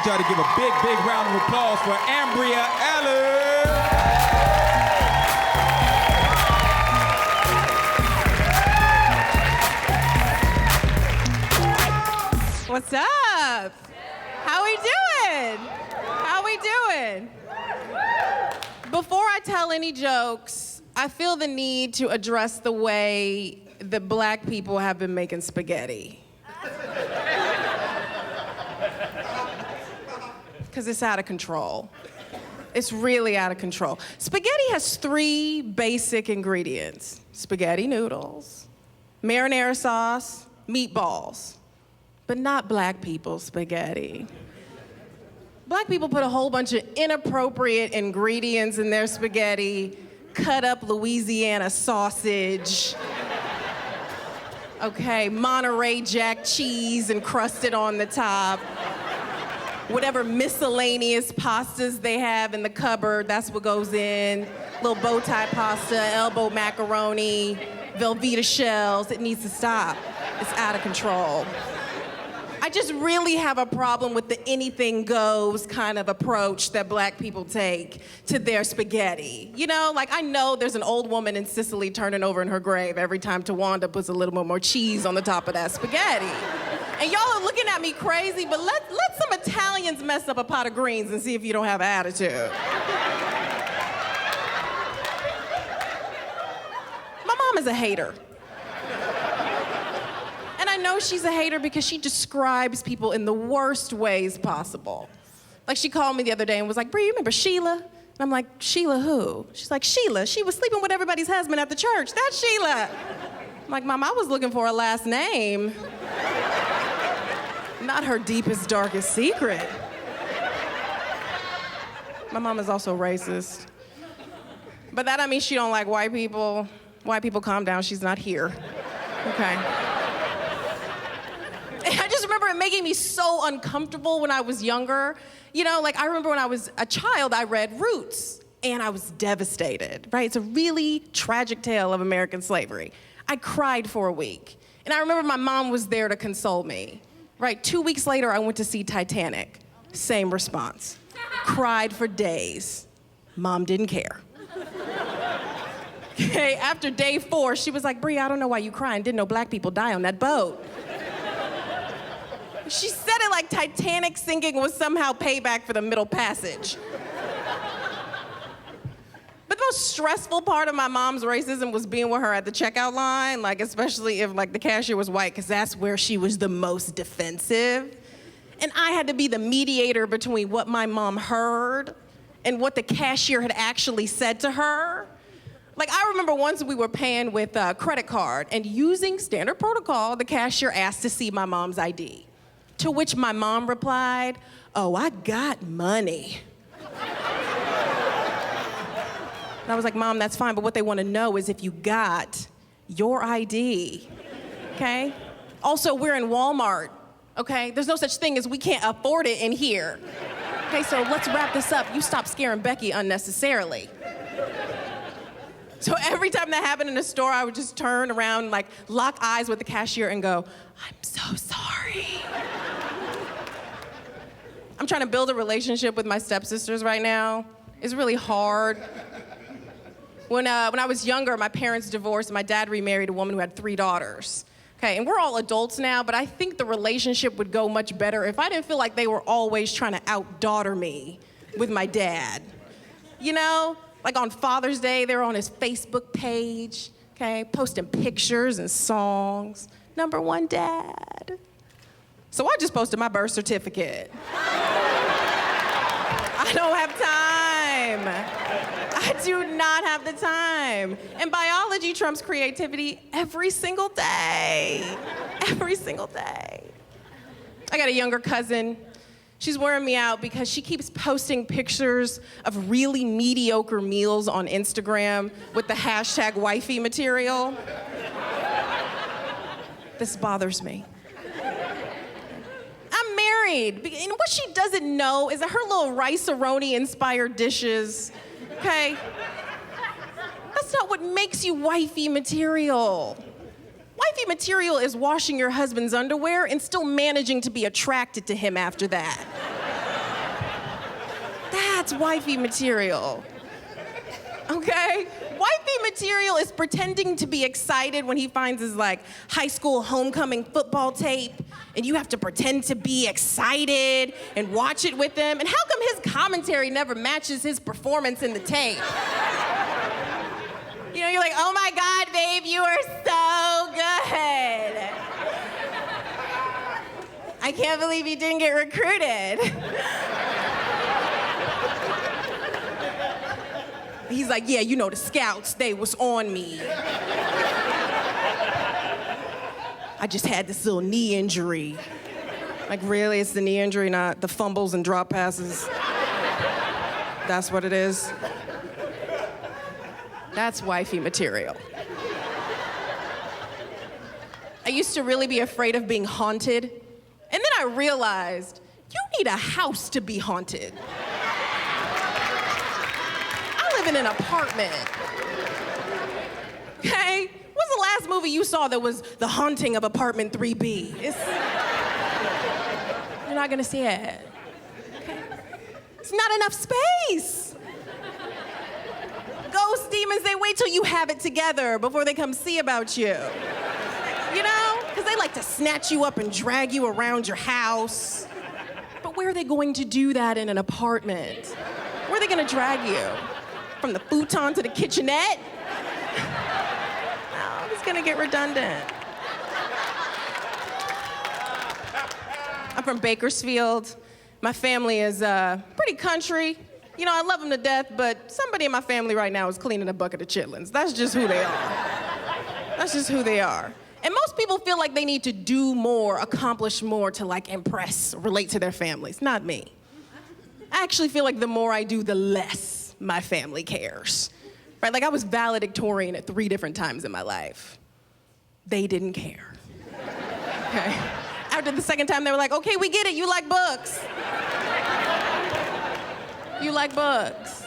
need y'all to give a big, big round of applause for Amberia Allen. What's up? How we doing? How we doing? Before I tell any jokes, I feel the need to address the way that black people have been making spaghetti. Because it's out of control. It's really out of control. Spaghetti has 3 basic ingredients: spaghetti noodles, marinara sauce, meatballs. But not black people's spaghetti. Black people put a whole bunch of inappropriate ingredients in their spaghetti, cut up Louisiana sausage, okay, Monterey Jack cheese encrusted on the top, whatever miscellaneous pastas they have in the cupboard, that's what goes in. Little bow tie pasta, elbow macaroni, Velveeta shells. It needs to stop. It's out of control. I just really have a problem with the anything goes kind of approach that black people take to their spaghetti. You know, like I know there's an old woman in Sicily turning over in her grave every time Tawanda puts a little bit more cheese on the top of that spaghetti. And y'all are looking at me crazy, but let some Italians mess up a pot of greens and see if you don't have attitude. My mom is a hater. And I know she's a hater because she describes people in the worst ways possible. Like she called me the other day and was like, "Bree, you remember Sheila?" And I'm like, "Sheila who?" She's like, "Sheila, she was sleeping with everybody's husband at the church. That's Sheila." I'm like, "Mom, I was looking for a last name. Not her deepest, darkest secret." My mom is also racist. But that, I mean, she don't like white people. White people, calm down, she's not here. Okay. I just remember it making me so uncomfortable when I was younger. You know, like I remember when I was a child, I read Roots, and I was devastated, right? It's a really tragic tale of American slavery. I cried for a week. And I remember my mom was there to console me, right? 2 weeks later, I went to see Titanic. Same response. Cried for days. Mom didn't care. Okay, after day 4, she was like, "Bree, I don't know why you crying. Didn't know black people die on that boat." She said it like Titanic sinking was somehow payback for the Middle Passage. But the most stressful part of my mom's racism was being with her at the checkout line, like especially if like the cashier was white, because that's where she was the most defensive. And I had to be the mediator between what my mom heard and what the cashier had actually said to her. Like I remember once we were paying with a credit card, and using standard protocol, the cashier asked to see my mom's ID. To which my mom replied, "Oh, I got money." And I was like, "Mom, that's fine, but what they want to know is if you got your ID, okay? Also, we're in Walmart, okay? There's no such thing as we can't afford it in here. Okay, so let's wrap this up. You stop scaring Becky unnecessarily." So every time that happened in a store, I would just turn around, like lock eyes with the cashier and go, "I'm so sorry." I'm trying to build a relationship with my stepsisters right now. It's really hard. When I was younger, my parents divorced. My dad remarried a woman who had 3 daughters. Okay, and we're all adults now, but I think the relationship would go much better if I didn't feel like they were always trying to out-daughter me with my dad. You know? Like on Father's Day, they were on his Facebook page, okay, posting pictures and songs. #1 dad. So I just posted my birth certificate. I don't have time. I do not have the time. And biology trumps creativity every single day. Every single day. I got a younger cousin. She's wearing me out because she keeps posting pictures of really mediocre meals on Instagram with the hashtag wifey material. This bothers me. I'm married, and what she doesn't know is that her little rice-a-roni inspired dishes, okay? That's not what makes you wifey material. Wifey material is washing your husband's underwear and still managing to be attracted to him after that. That's wifey material. Okay? Wifey material is pretending to be excited when he finds his like high school homecoming football tape, and you have to pretend to be excited and watch it with him. And how come his commentary never matches his performance in the tape? You know, you're like, oh my God, babe, you are so good. I can't believe you didn't get recruited. He's like, yeah, you know, the scouts, they was on me. I just had this little knee injury. Like, really? It's the knee injury, not the fumbles and drop passes? That's what it is? That's wifey material. I used to really be afraid of being haunted, and then I realized you need a house to be haunted. I live in an apartment. Okay? What's the last movie you saw that was The Haunting of Apartment 3B? You're not gonna see it. Okay? It's not enough space. Ghost demons, they wait till you have it together before they come see about you. You know? Because they like to snatch you up and drag you around your house. But where are they going to do that in an apartment? Where are they gonna drag you? From the futon to the kitchenette? No, it's gonna get redundant. I'm from Bakersfield. My family is pretty country. You know, I love them to death, but somebody in my family right now is cleaning a bucket of chitlins. That's just who they are. That's just who they are. And most people feel like they need to do more, accomplish more to like impress, relate to their families. Not me. I actually feel like the more I do, the less my family cares. Right? Like I was valedictorian at 3 different times in my life. They didn't care. Okay? After the second time, they were like, okay, we get it, you like books. You like books.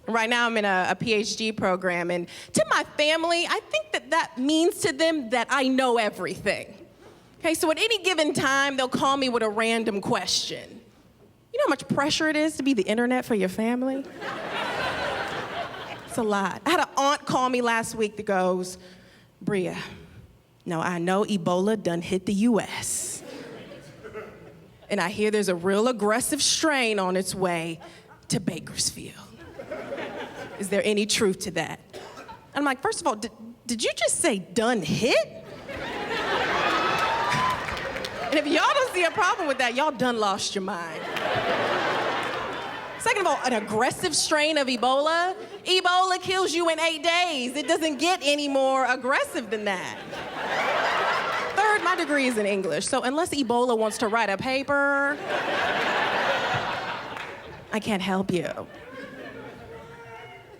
Right now, I'm in a PhD program, and to my family, I think that means to them that I know everything. Okay, so at any given time, they'll call me with a random question. You know how much pressure it is to be the internet for your family? It's a lot. I had an aunt call me last week that goes, Bria, now I know Ebola done hit the US. And I hear there's a real aggressive strain on its way to Bakersfield. Is there any truth to that? And I'm like, first of all, did you just say done hit? And if y'all don't see a problem with that, y'all done lost your mind. Second of all, an aggressive strain of Ebola? Ebola kills you in 8 days. It doesn't get any more aggressive than that. Third, my degree is in English, so unless Ebola wants to write a paper, I can't help you.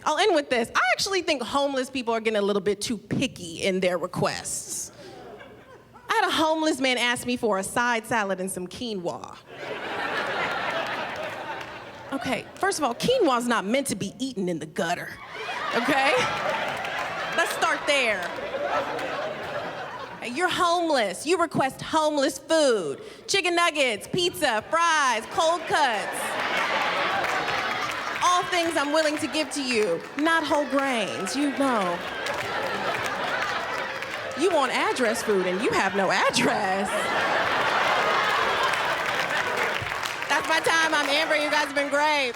I'll end with this. I actually think homeless people are getting a little bit too picky in their requests. I had a homeless man ask me for a side salad and some quinoa. Okay, first of all, quinoa's not meant to be eaten in the gutter, okay? Let's start there. You're homeless. You request homeless food. Chicken nuggets, pizza, fries, cold cuts. All things I'm willing to give to you, not whole grains, you know. You want address food and you have no address. That's my time. I'm Amber. You guys have been great.